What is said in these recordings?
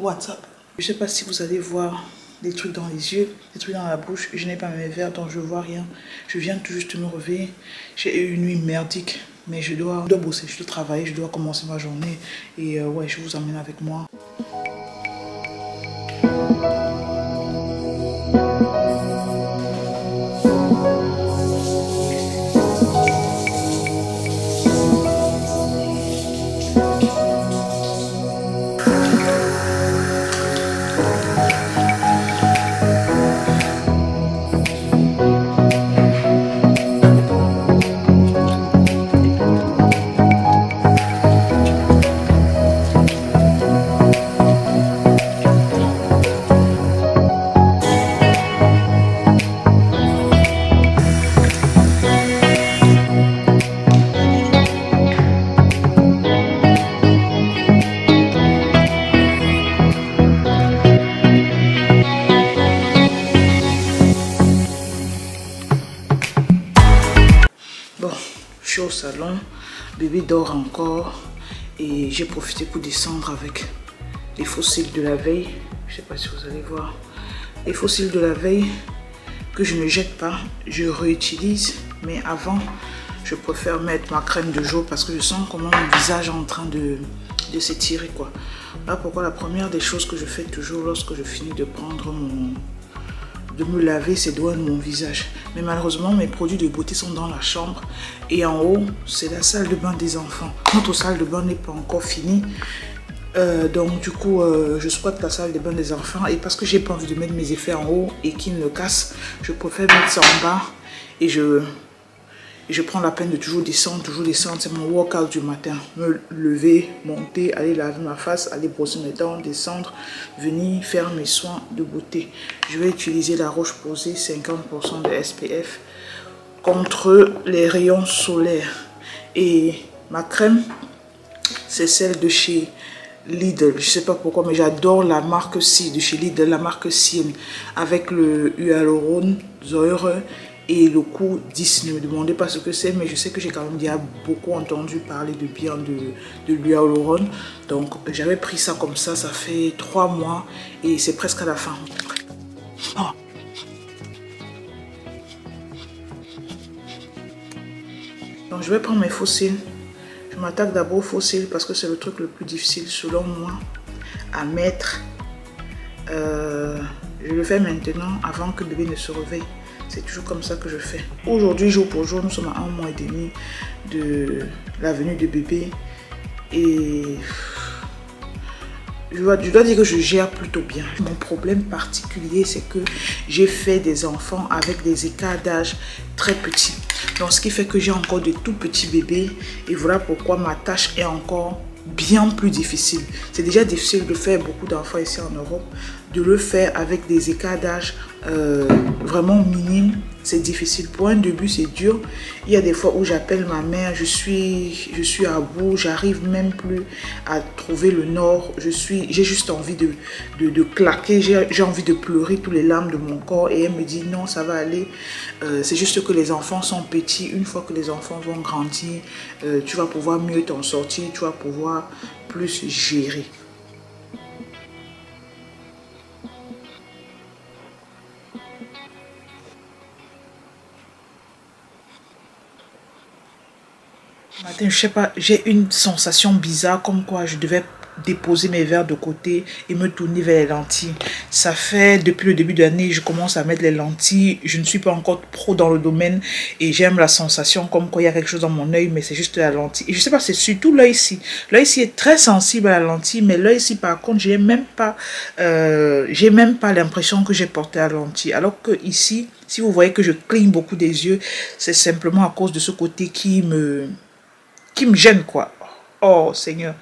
WhatsApp. Je sais pas si vous allez voir des trucs dans les yeux, des trucs dans la bouche. Je n'ai pas mes verres donc je vois rien. Je viens tout juste me réveiller. J'ai eu une nuit merdique, mais je dois bosser, je dois travailler, je dois commencer ma journée. Et ouais, je vous emmène avec moi. Bon, je suis au salon, bébé dort encore et j'ai profité pour descendre avec les fossiles de la veille. Je sais pas si vous allez voir. Les fossiles de la veille que je ne jette pas, je réutilise. Mais avant, je préfère mettre ma crème de jour parce que je sens comment mon visage est en train de s'étirer quoi. Là pourquoi la première des choses que je fais toujours lorsque je finis de prendre de me laver ses doigts de mon visage. Mais malheureusement, mes produits de beauté sont dans la chambre. Et en haut, c'est la salle de bain des enfants. Notre salle de bain n'est pas encore finie. Donc du coup, je squatte la salle de bain des enfants. Et parce que j'ai pas envie de mettre mes effets en haut et qu'ils me cassent, je préfère mettre ça en bas. Et je prends la peine de toujours descendre. C'est mon workout du matin. Me lever, monter, aller laver ma face, aller brosser mes dents, descendre, venir faire mes soins de beauté. Je vais utiliser la Roche-Posay 50% de SPF contre les rayons solaires. Et ma crème, c'est celle de chez Lidl. Je sais pas pourquoi, mais j'adore la marque C de chez Lidl, la marque Cien, avec le hyaluronsäure. Et le coût 10, ne me demandez pas ce que c'est, mais je sais que j'ai quand même déjà beaucoup entendu parler de bien de l'hyaluron. Donc j'avais pris ça comme ça fait 3 mois et c'est presque à la fin. Oh. Donc je vais prendre mes fossiles. Je m'attaque d'abord aux fossiles parce que c'est le truc le plus difficile selon moi à mettre. Je le fais maintenant avant que le bébé ne se réveille. C'est toujours comme ça que je fais. Aujourd'hui, jour pour jour, nous sommes à 1 mois et demi de la venue de bébé. Et je dois dire que je gère plutôt bien. Mon problème particulier, c'est que j'ai fait des enfants avec des écarts d'âge très petits. Donc, ce qui fait que j'ai encore de tout petits bébés. Et voilà pourquoi ma tâche est encore bien plus difficile. C'est déjà difficile de faire beaucoup d'enfants ici en Europe. De le faire avec des écarts d'âge vraiment minimes, c'est difficile. Pour un début, c'est dur. Il y a des fois où j'appelle ma mère, je suis à bout, j'arrive même plus à trouver le nord. J'ai juste envie de claquer, j'ai envie de pleurer tous les larmes de mon corps. Et elle me dit non, ça va aller. C'est juste que les enfants sont petits. Une fois que les enfants vont grandir, tu vas pouvoir mieux t'en sortir, tu vas pouvoir plus gérer. Matin, je sais pas, j'ai une sensation bizarre comme quoi je devais déposer mes verres de côté et me tourner vers les lentilles. Ça fait depuis le début de l'année, je commence à mettre les lentilles. Je ne suis pas encore pro dans le domaine et j'aime la sensation comme quoi il y a quelque chose dans mon œil, mais c'est juste la lentille. Et je sais pas, c'est surtout l'œil ici. L'œil ici est très sensible à la lentille, mais l'œil ici par contre, j'ai même pas l'impression que j'ai porté la lentille. Alors que ici, si vous voyez que je cligne beaucoup des yeux, c'est simplement à cause de ce côté qui me gêne quoi. Oh Seigneur,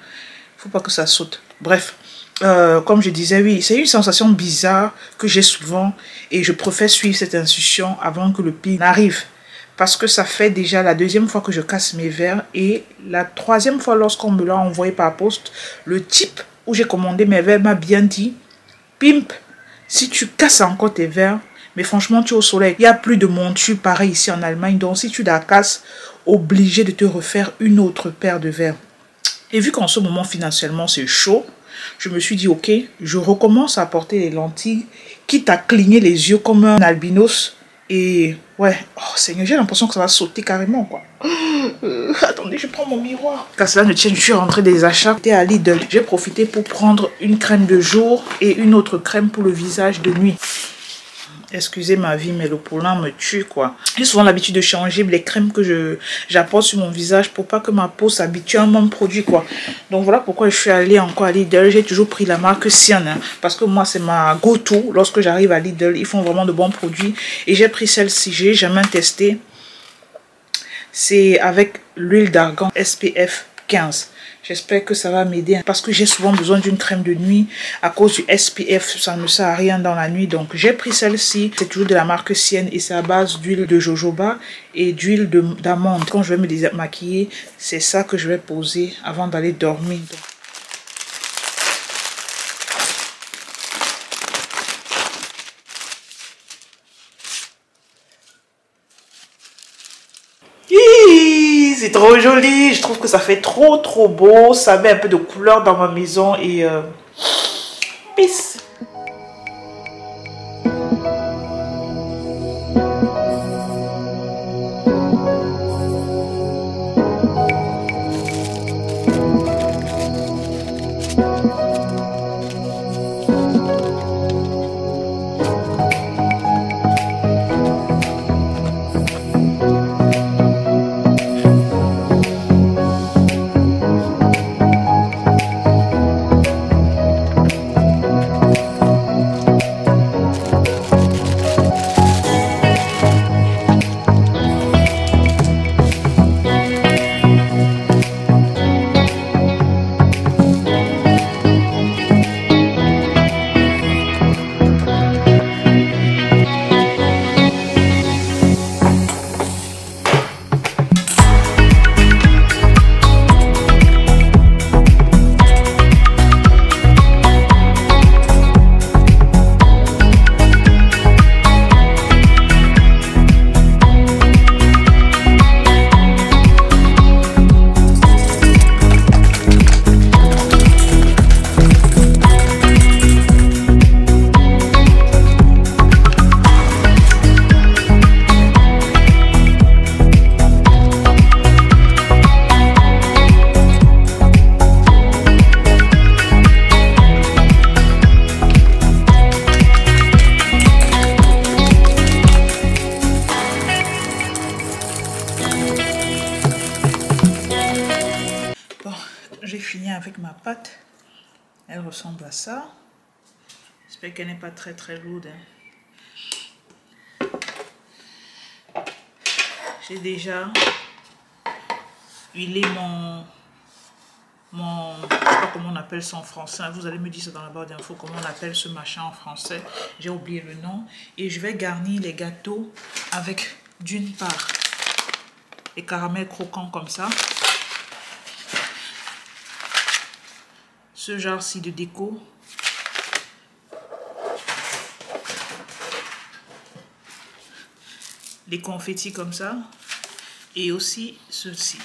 faut pas que ça saute. Bref, comme je disais, oui, c'est une sensation bizarre que j'ai souvent et je préfère suivre cette instruction avant que le pire n'arrive. Parce que ça fait déjà la 2e fois que je casse mes verres et la 3e fois lorsqu'on me l'a envoyé par poste, le type où j'ai commandé mes verres m'a bien dit, Pimp, si tu casses encore tes verres, mais franchement tu es au soleil, il n'y a plus de monture pareil ici en Allemagne, donc si tu la casses, obligé de te refaire une autre paire de verres. Et vu qu'en ce moment financièrement c'est chaud, je me suis dit, ok, je recommence à porter les lentilles, quitte à cligner les yeux comme un albinos. Et ouais, oh Seigneur, j'ai l'impression que ça va sauter carrément, quoi. Attendez, je prends mon miroir. Car cela ne tient, je suis rentrée des achats. J'étais à Lidl. J'ai profité pour prendre une crème de jour et une autre crème pour le visage de nuit. Excusez ma vie, mais le pollen me tue, quoi. J'ai souvent l'habitude de changer les crèmes que j'apporte sur mon visage pour pas que ma peau s'habitue à un même produit, quoi. Donc voilà pourquoi je suis allée encore à Lidl. J'ai toujours pris la marque Sian, hein, parce que moi, c'est ma go-to. Lorsque j'arrive à Lidl, ils font vraiment de bons produits. Et j'ai pris celle-ci, j'ai jamais testé. C'est avec l'huile d'argan SPF 15. J'espère que ça va m'aider parce que j'ai souvent besoin d'une crème de nuit à cause du SPF. Ça ne me sert à rien dans la nuit. Donc j'ai pris celle-ci. C'est toujours de la marque Sienne et c'est à base d'huile de jojoba et d'huile d'amande. Quand je vais me démaquiller, c'est ça que je vais poser avant d'aller dormir. Donc, c'est trop joli, je trouve que ça fait trop beau, ça met un peu de couleur dans ma maison et peace. J'ai fini avec ma pâte. Elle ressemble à ça. J'espère qu'elle n'est pas très lourde. J'ai déjà huilé je sais pas comment on appelle ça en français. Vous allez me dire ça dans la barre d'infos comment on appelle ce machin en français. J'ai oublié le nom. Et je vais garnir les gâteaux avec d'une part les caramels croquants comme ça. Ce genre-ci de déco. Les confettis comme ça. Et aussi ceci.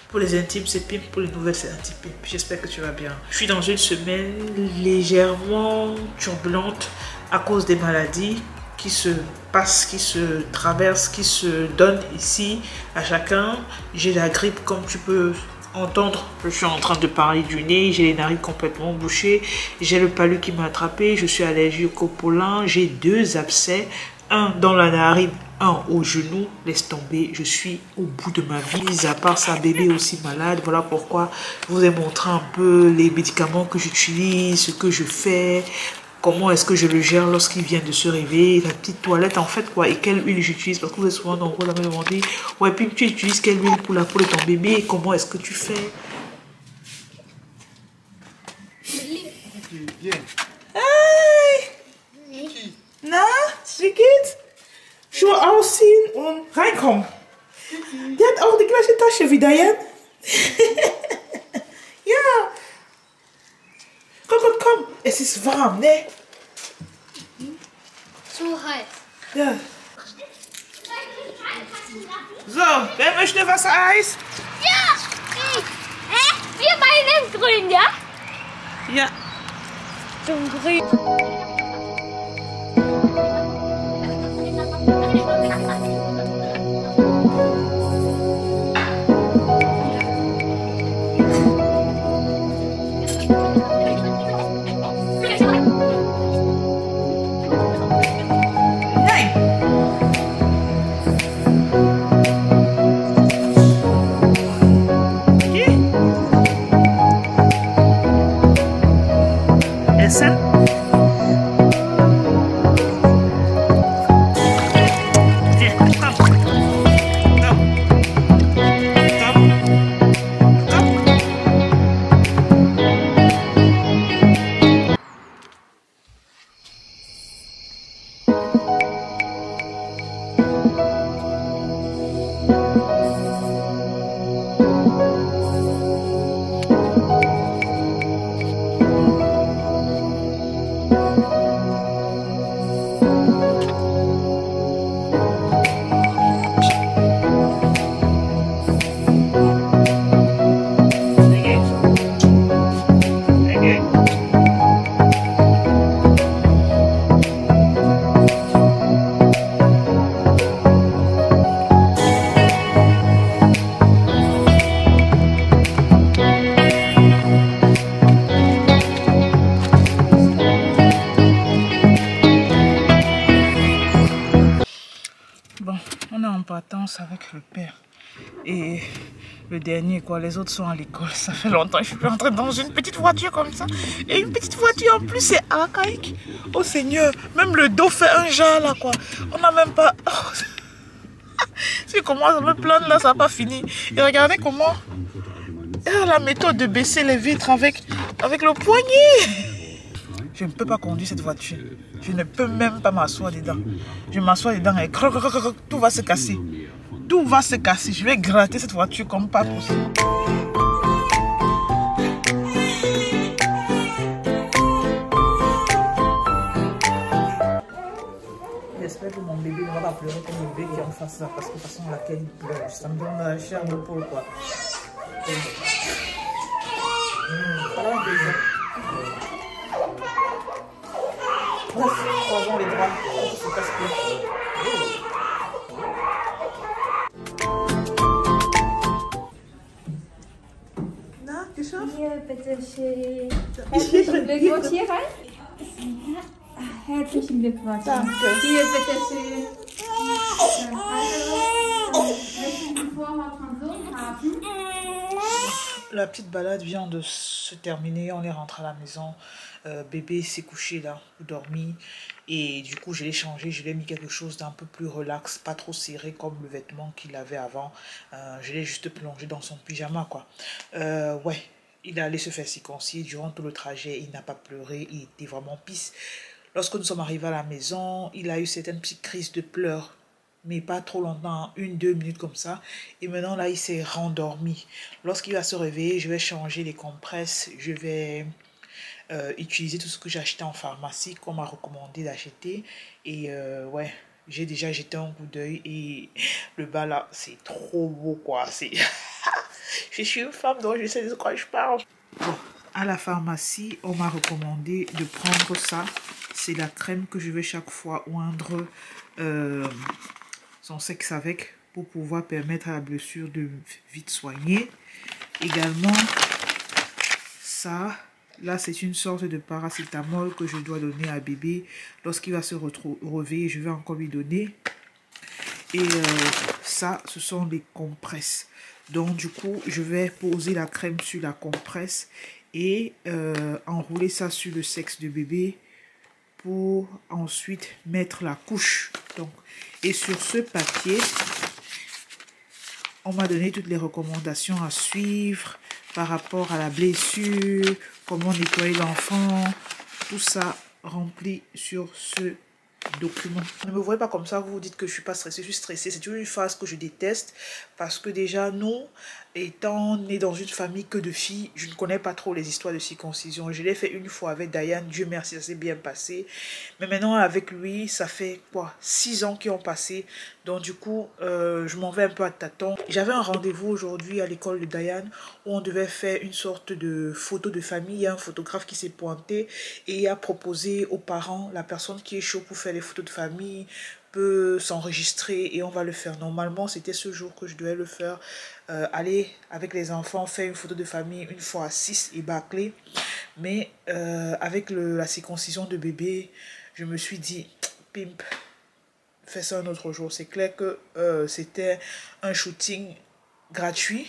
Pour les intimes, c'est Pimp. Pour les nouvelles, c'est anti-Pimp. J'espère que tu vas bien. Je suis dans une semaine légèrement turbulente à cause des maladies qui se passent, qui se traversent, qui se donnent ici à chacun. J'ai la grippe, comme tu peux entendre. Je suis en train de parler du nez, j'ai les narines complètement bouchées, j'ai le palu qui m'a attrapé, je suis allergique au pollen, j'ai 2 abcès, un dans la narine, un au genou. Laisse tomber, je suis au bout de ma vie. Mis à part ça, bébé aussi malade. Voilà pourquoi je vous ai montré un peu les médicaments que j'utilise, ce que je fais, comment est-ce que je le gère lorsqu'il vient de se réveiller, la petite toilette en fait quoi, et quelle huile j'utilise, parce que vous êtes souvent nombreux à me demander, ouais, puis tu utilises quelle huile pour la peau de ton bébé, comment est-ce que tu fais? Hey! Na, wie geht's? Schuhe ausziehen und reinkommen. Die hat auch die gleiche Tasche wie Diane. Ja. Komm, komm, komm. Es ist warm, ne? So heiß. Ja. So, wer möchte Wassereis? Ja! Ich. Hä? Wir beide grün, ja? Ja. Zum Grün. Avec le père et le dernier quoi, les autres sont à l'école. Ça fait longtemps que je suis entrée dans une petite voiture comme ça, et une petite voiture en plus c'est archaïque. Oh Seigneur, même le dos fait un jas là quoi, on n'a même pas si comment ça me plaindre là, ça n'a pas fini. Et regardez comment la méthode de baisser les vitres avec le poignet. Je ne peux pas conduire cette voiture. Je ne peux même pas m'asseoir dedans. Je m'assois dedans et tout va se casser. Tout va se casser. Je vais gratter cette voiture comme pas possible. J'espère que mon bébé ne va pas pleurer comme le bébé qui en face ça. Parce que de toute façon, laquelle il pleure. Ça me donne la chair de poule quoi. Croisons les bras, on se casse plus. Na, geschafft? Hier, bitte schön. Herzlichen Glückwunsch hier rein. Herzlichen Glückwunsch. Danke. Hier, bitte schön. Also, möchten Sie Vorhaut von Sohn haben? La petite balade vient de se terminer, on est rentré à la maison, bébé s'est couché là, dormi, et du coup je l'ai changé, je lui ai mis quelque chose d'un peu plus relax, pas trop serré comme le vêtement qu'il avait avant, je l'ai juste plongé dans son pyjama quoi. Ouais, il est allé se faire circoncire durant tout le trajet, il n'a pas pleuré, il était vraiment pisse. Lorsque nous sommes arrivés à la maison, il a eu certaines petites crises de pleurs. Mais pas trop longtemps, 1-2 minutes comme ça. Et maintenant, là, il s'est rendormi. Lorsqu'il va se réveiller, je vais changer les compresses. Je vais utiliser tout ce que j'ai acheté en pharmacie, qu'on m'a recommandé d'acheter. Et ouais, j'ai déjà jeté un coup d'œil. Et le bas là, c'est trop beau, quoi. Je suis une femme, donc je sais de quoi je parle. Bon, à la pharmacie, on m'a recommandé de prendre ça. C'est la crème que je vais chaque fois oindre son sexe avec pour pouvoir permettre à la blessure de vite soigner. Également, ça, là, c'est une sorte de paracétamol que je dois donner à bébé. Lorsqu'il va se réveiller, je vais encore lui donner. Et ça, ce sont des compresses. Donc, du coup, je vais poser la crème sur la compresse et enrouler ça sur le sexe de bébé pour ensuite mettre la couche. Donc, et sur ce papier, on m'a donné toutes les recommandations à suivre par rapport à la blessure, comment nettoyer l'enfant, tout ça rempli sur ce document. Ne me voyez pas comme ça, vous vous dites que je suis pas stressée, je suis stressée. C'est une phase que je déteste parce que déjà, nous, étant nés dans une famille que de filles, je ne connais pas trop les histoires de circoncision. Je l'ai fait une fois avec Diane, Dieu merci, ça s'est bien passé. Mais maintenant, avec lui, ça fait quoi, 6 ans qui ont passé. Donc du coup, je m'en vais un peu à tâtons. J'avais un rendez-vous aujourd'hui à l'école de Diane où on devait faire une sorte de photo de famille. Il y a un photographe qui s'est pointé et a proposé aux parents, la personne qui est chaud pour faire les photos de famille peut s'enregistrer et on va le faire. Normalement, c'était ce jour que je devais le faire. Aller avec les enfants, faire une photo de famille une fois à 6 et bâcler. Mais avec la circoncision de bébé, je me suis dit, pimp, fais ça un autre jour. C'est clair que c'était un shooting gratuit.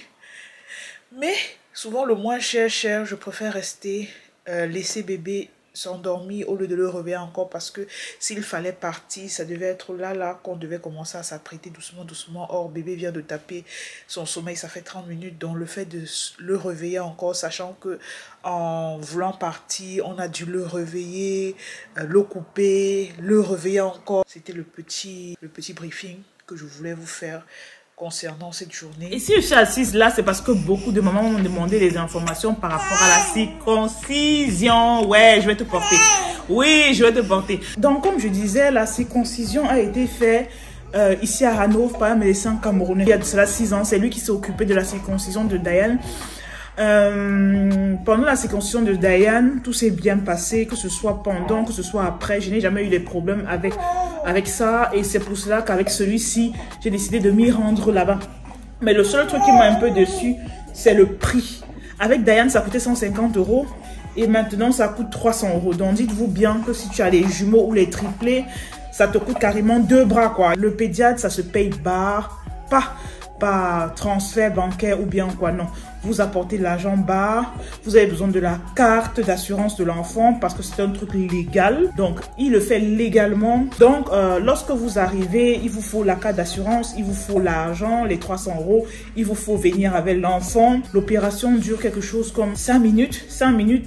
Mais souvent, le moins cher, je préfère rester, laisser bébé s'endormir au lieu de le réveiller encore parce que s'il fallait partir, ça devait être là qu'on devait commencer à s'apprêter doucement. Or, bébé vient de taper son sommeil, ça fait 30 minutes. Donc, le fait de le réveiller encore, sachant que en voulant partir, on a dû le réveiller, le couper, le réveiller encore. C'était le petit briefing que je voulais vous faire concernant cette journée. Et si je suis assise là, c'est parce que beaucoup de mamans m'ont demandé des informations par rapport à la circoncision. Ouais, je vais te porter. Oui, je vais te porter. Donc, comme je disais, la circoncision a été faite ici à Hanovre par un médecin camerounais. Il y a de cela 6 ans, c'est lui qui s'est occupé de la circoncision de Diane. Pendant la circoncision de Diane, tout s'est bien passé, que ce soit pendant, que ce soit après. Je n'ai jamais eu des problèmes avec ça et c'est pour cela qu'avec celui-ci, j'ai décidé de m'y rendre là-bas. Mais le seul truc qui m'a un peu déçu, c'est le prix. Avec Diane, ça coûtait 150 € et maintenant ça coûte 300 €. Donc dites-vous bien que si tu as les jumeaux ou les triplés, ça te coûte carrément 2 bras quoi. Le pédiatre, ça se paye pas par transfert bancaire ou bien quoi, non. Vous apportez l'argent bas, vous avez besoin de la carte d'assurance de l'enfant parce que c'est un truc légal. Donc, il le fait légalement. Donc, lorsque vous arrivez, il vous faut la carte d'assurance, il vous faut l'argent, les 300 €, il vous faut venir avec l'enfant. L'opération dure quelque chose comme 5 minutes,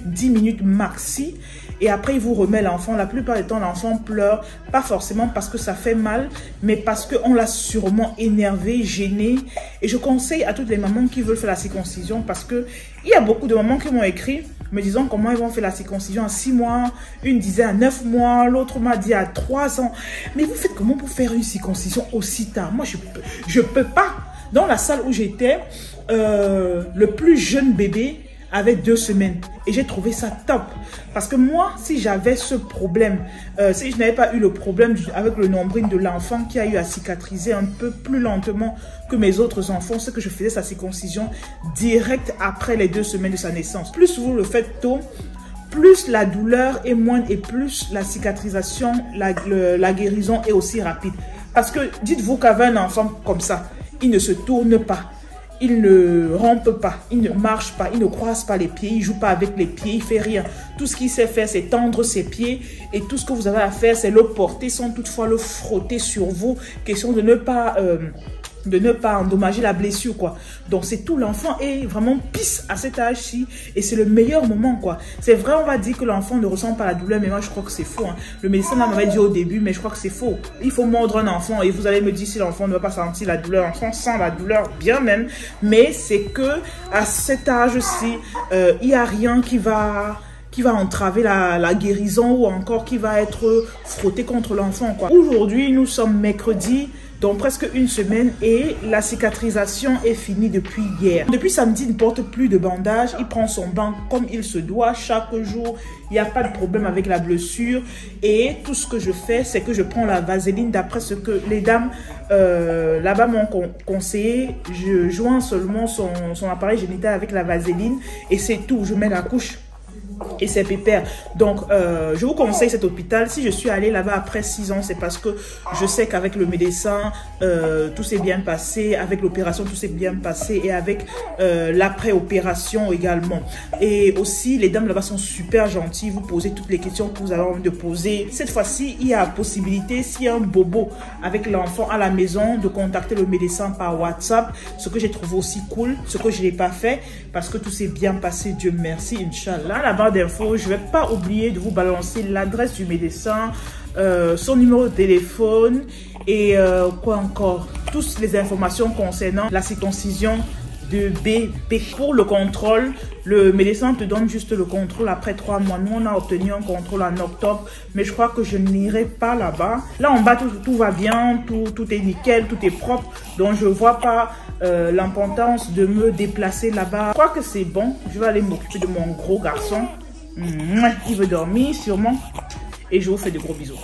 10 minutes maxi. Et après, il vous remet l'enfant. La plupart du temps, l'enfant pleure. Pas forcément parce que ça fait mal, mais parce qu'on l'a sûrement énervé, gêné. Et je conseille à toutes les mamans qui veulent faire la circoncision parce que il y a beaucoup de mamans qui m'ont écrit me disant comment ils vont faire la circoncision à 6 mois. Une disait à 9 mois, l'autre m'a dit à 3 ans. Mais vous faites comment pour faire une circoncision aussi tard? Moi, je peux pas. Dans la salle où j'étais, le plus jeune bébé avait 2 semaines et j'ai trouvé ça top parce que moi si j'avais ce problème, si je n'avais pas eu le problème avec le nombril de l'enfant qui a eu à cicatriser un peu plus lentement que mes autres enfants, c'est que je faisais sa circoncision direct après les 2 semaines de sa naissance. Plus vous le faites tôt, plus la douleur est moindre et plus la cicatrisation, la guérison est aussi rapide. Parce que dites-vous qu'avec un enfant comme ça, il ne se tourne pas, il ne rampe pas, il ne marche pas, il ne croise pas les pieds, il ne joue pas avec les pieds, il ne fait rien. Tout ce qu'il sait faire, c'est tendre ses pieds et tout ce que vous avez à faire, c'est le porter sans toutefois le frotter sur vous. Question de ne pas endommager la blessure, quoi. Donc, c'est tout. L'enfant est vraiment pisse à cet âge-ci et c'est le meilleur moment, quoi. C'est vrai, on va dire que l'enfant ne ressent pas la douleur, mais moi, je crois que c'est faux. Hein. Le médecin m'avait dit au début, mais je crois que c'est faux. Il faut mordre un enfant et vous allez me dire si l'enfant ne va pas sentir la douleur. L'enfant sent la douleur bien même, mais c'est que à cet âge-ci, il n'y a rien qui va entraver la guérison ou encore qui va être frotté contre l'enfant, quoi. Aujourd'hui, nous sommes mercredi donc presque une semaine, et la cicatrisation est finie depuis hier. Depuis samedi, il ne porte plus de bandage, il prend son bain comme il se doit chaque jour, il n'y a pas de problème avec la blessure, et tout ce que je fais, c'est que je prends la vaseline d'après ce que les dames là-bas m'ont conseillé. Je joins seulement son appareil génital avec la vaseline et c'est tout, je mets la couche et c'est pépère. Donc je vous conseille cet hôpital. Si je suis allée là-bas après 6 ans, c'est parce que je sais qu'avec le médecin tout s'est bien passé, avec l'opération tout s'est bien passé, et avec l'après-opération également. Et aussi les dames là-bas sont super gentilles, vous posez toutes les questions que vous avez envie de poser. Cette fois-ci, il y a la possibilité, s'il y a un bobo avec l'enfant à la maison, de contacter le médecin par WhatsApp, ce que j'ai trouvé aussi cool, ce que je n'ai pas fait parce que tout s'est bien passé, Dieu merci, Inch'Allah. La barre d'infos, je ne vais pas oublier de vous balancer l'adresse du médecin, son numéro de téléphone et quoi encore, toutes les informations concernant la circoncision de bébé. Pour le contrôle, le médecin te donne juste le contrôle après 3 mois. Nous, on a obtenu un contrôle en octobre, mais je crois que je n'irai pas là-bas. Là, en bas, tout va bien, tout est nickel, tout est propre. Donc, je ne vois pas l'importance de me déplacer là-bas. Je crois que c'est bon. Je vais aller m'occuper de mon gros garçon. Il veut dormir, sûrement. Et je vous fais de gros bisous.